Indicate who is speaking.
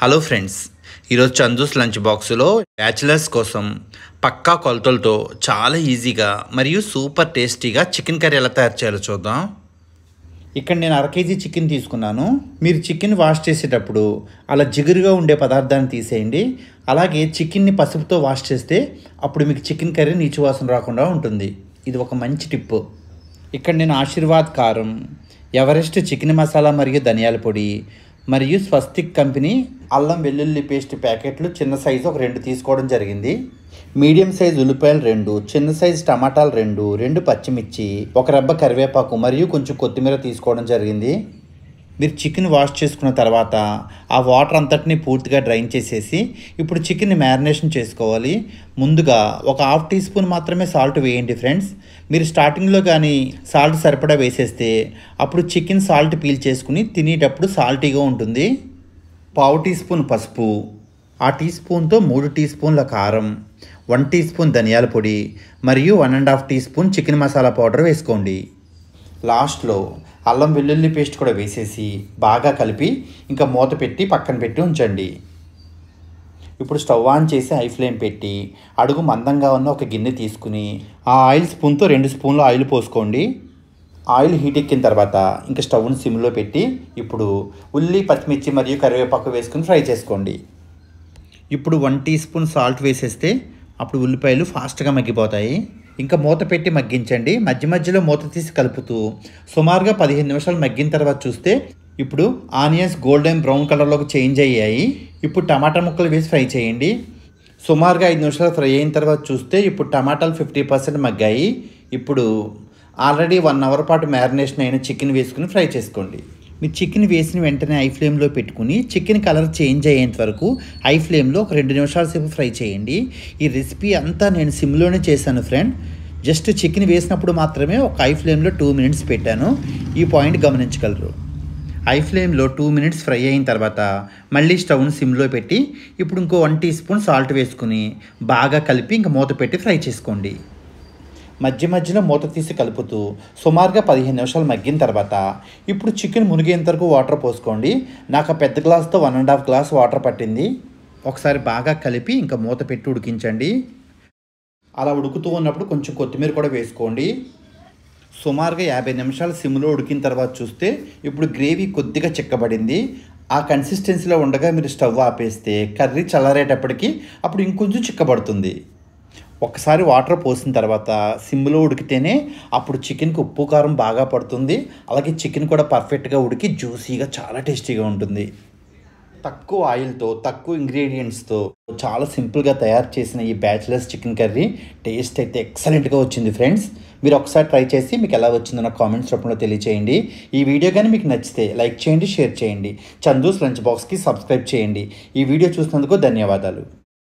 Speaker 1: Hello friends, ఈరోజు Chandu's lunch బాక్స్లో bachelors కోసం పక్కా కొలతలతో చాలా ఈజీగా మరియు సూపర్ టేస్టీగా చికెన్ కర్రీ ఎలా తయారు చేయాలో చూద్దాం. ఇక్కడ నేను 1/2 కేజీ చికెన్ తీసుకున్నాను. మీరు చికెన్ వాష్ చేసేటప్పుడు అలా జిగురుగా ఉండే పదార్థాన్ని తీసేయండి. అలాగే చికెన్ని పసుపుతో వాష్ చేస్తే అప్పుడు మీకు చికెన్ కర్రీ నీచు వాసన రాకుండా ఉంటుంది. ఇది ఒక మంచి టిప్పు. ఇక్కడ నేను ఆశీర్వాద్ కారం, ఎవరెస్ట్ చికెన్ మసాలా మరియు ధనియాల పొడి మరియు స్వస్తిక్ కంపెనీ అల్లం వెల్లుల్లి పేస్ట్ ప్యాకెట్లు చిన్న సైజు ఒక 2 తీసుకోవడం జరిగింది. మీడియం సైజు ఉల్లిపాయలు 2, చిన్న సైజు టమాటాలు 2 పచ్చిమిర్చి, ఒక రెబ్బ కరివేపాకు మరియు కొంచెం కొత్తిమీర తీసుకోవడం జరిగింది. మీరు చికెన్ వాష్ చేసుకున్న తర్వాత ఆ వాటర్ అంతటిని పూర్తిగా డ్రైన్ చేసేసి ఇప్పుడు చికెన్ని మ్యారినేషన్ చేసుకోవాలి. ముందుగా ఒక 1/2 టీ స్పూన్ మాత్రమే సాల్ట్ వేయండి ఫ్రెండ్స్. మీరు స్టార్టింగ్లో కానీ సాల్ట్ సరిపడా వేసేస్తే అప్పుడు చికెన్ సాల్ట్ పీల్ చేసుకుని తినేటప్పుడు సాల్టీగా ఉంటుంది. 1/2 టీ స్పూన్ పసుపు, ఆ టీ స్పూన్తో 3 టీ స్పూన్ల కారం, 1 టీ స్పూన్ ధనియాల పొడి మరియు 1.5 teaspoon chicken masala powder వేసుకోండి. లాస్ట్లో అల్లం వెల్లుల్లి పేస్ట్ కూడా వేసేసి బాగా కలిపి ఇంకా మూత పెట్టి పక్కన పెట్టి ఉంచండి. ఇప్పుడు స్టవ్ ఆన్ చేసి హై ఫ్లేమ్ పెట్టి అడుగు మందంగా ఉన్న ఒక గిన్నె తీసుకుని ఆ ఆయిల్ స్పూన్తో 2 స్పూన్లు ఆయిల్ పోసుకోండి. ఆయిల్ హీట్ ఎక్కిన తర్వాత ఇంకా స్టవ్ని సిమ్లో పెట్టి ఇప్పుడు ఉల్లి, పచ్చిమిర్చి మరియు కరివేపాకు వేసుకుని ఫ్రై చేసుకోండి. ఇప్పుడు 1 టీ స్పూన్ సాల్ట్ వేసేస్తే అప్పుడు ఉల్లిపాయలు ఫాస్ట్గా మగ్గిపోతాయి. ఇంకా మూత పెట్టి మగ్గించండి. మధ్య మధ్యలో మూత తీసి కలుపుతూ సుమారుగా 15 నిమిషాలు మగ్గిన తర్వాత చూస్తే ఇప్పుడు ఆనియన్స్ గోల్డెన్ బ్రౌన్ కలర్లోకి చేంజ్ అయ్యాయి. ఇప్పుడు టమాటా ముక్కలు వేసి ఫ్రై చేయండి. సుమారుగా 5 నిమిషాలు ఫ్రై అయిన తర్వాత చూస్తే ఇప్పుడు టమాటాలు 50% మగ్గాయి. ఇప్పుడు ఆల్రెడీ 1 అవర్ పాటు మ్యారినేషన్ అయిన చికెన్ వేసుకుని ఫ్రై చేసుకోండి. మీరు చికెన్ వేసిన వెంటనే హై ఫ్లేమ్లో పెట్టుకుని చికెన్ కలర్ చేంజ్ అయ్యేంత వరకు హై ఫ్లేమ్లో ఒక 2 నిమిషాల సేపు ఫ్రై చేయండి. ఈ రెసిపీ అంతా నేను సిమ్లోనే చేశాను ఫ్రెండ్. జస్ట్ చికెన్ వేసినప్పుడు మాత్రమే ఒక హై ఫ్లేమ్లో 2 మినిట్స్ పెట్టాను. ఈ పాయింట్ గమనించగలరు. హై ఫ్లేమ్లో 2 మినిట్స్ ఫ్రై అయిన తర్వాత మళ్ళీ స్టవ్ను సిమ్లో పెట్టి ఇప్పుడు ఇంకో 1 టీ స్పూన్ సాల్ట్ వేసుకుని బాగా కలిపి ఇంకా మూత పెట్టి ఫ్రై చేసుకోండి. మధ్య మధ్యలో మూత తీసి కలుపుతూ సుమారుగా 15 నిమిషాలు మగ్గిన తర్వాత ఇప్పుడు చికెన్ మునిగేంత వరకు వాటర్ పోసుకోండి. నాకు ఆ పెద్ద గ్లాస్తో 1.5 గ్లాస్ వాటర్ పట్టింది. ఒకసారి బాగా కలిపి ఇంకా మూత పెట్టి ఉడికించండి. అలా ఉడుకుతూ ఉన్నప్పుడు కొంచెం కొత్తిమీర కూడా వేసుకోండి. సుమారుగా 50 నిమిషాలు సిమ్లో ఉడికిన తర్వాత చూస్తే ఇప్పుడు గ్రేవీ కొద్దిగా చిక్కబడింది. ఆ కన్సిస్టెన్సీలో ఉండగా మీరు స్టవ్ ఆపేస్తే కర్రీ చల్లారేటప్పటికి అప్పుడు ఇంకొంచెం చిక్కబడుతుంది. ఒకసారి వాటర్ పోసిన తర్వాత సిమ్లో ఉడికితేనే అప్పుడు చికెన్కి ఉప్పు కారం బాగా పడుతుంది. అలాగే చికెన్ కూడా పర్ఫెక్ట్గా ఉడికి జ్యూసీగా చాలా టేస్టీగా ఉంటుంది. తక్కువ ఆయిల్తో తక్కువ ఇంగ్రీడియంట్స్తో చాలా సింపుల్గా తయారు చేసిన ఈ బ్యాచిలర్స్ చికెన్ కర్రీ టేస్ట్ అయితే ఎక్సలెంట్గా వచ్చింది ఫ్రెండ్స్. మీరు ఒకసారి ట్రై చేసి మీకు ఎలా వచ్చిందో నాకు కామెంట్స్ రూపంలో తెలియచేయండి. ఈ వీడియో కానీ మీకు నచ్చితే లైక్ చేయండి, షేర్ చేయండి. చందూస్ లంచ్ బాక్స్కి సబ్స్క్రైబ్ చేయండి. ఈ వీడియో చూసినందుకు ధన్యవాదాలు.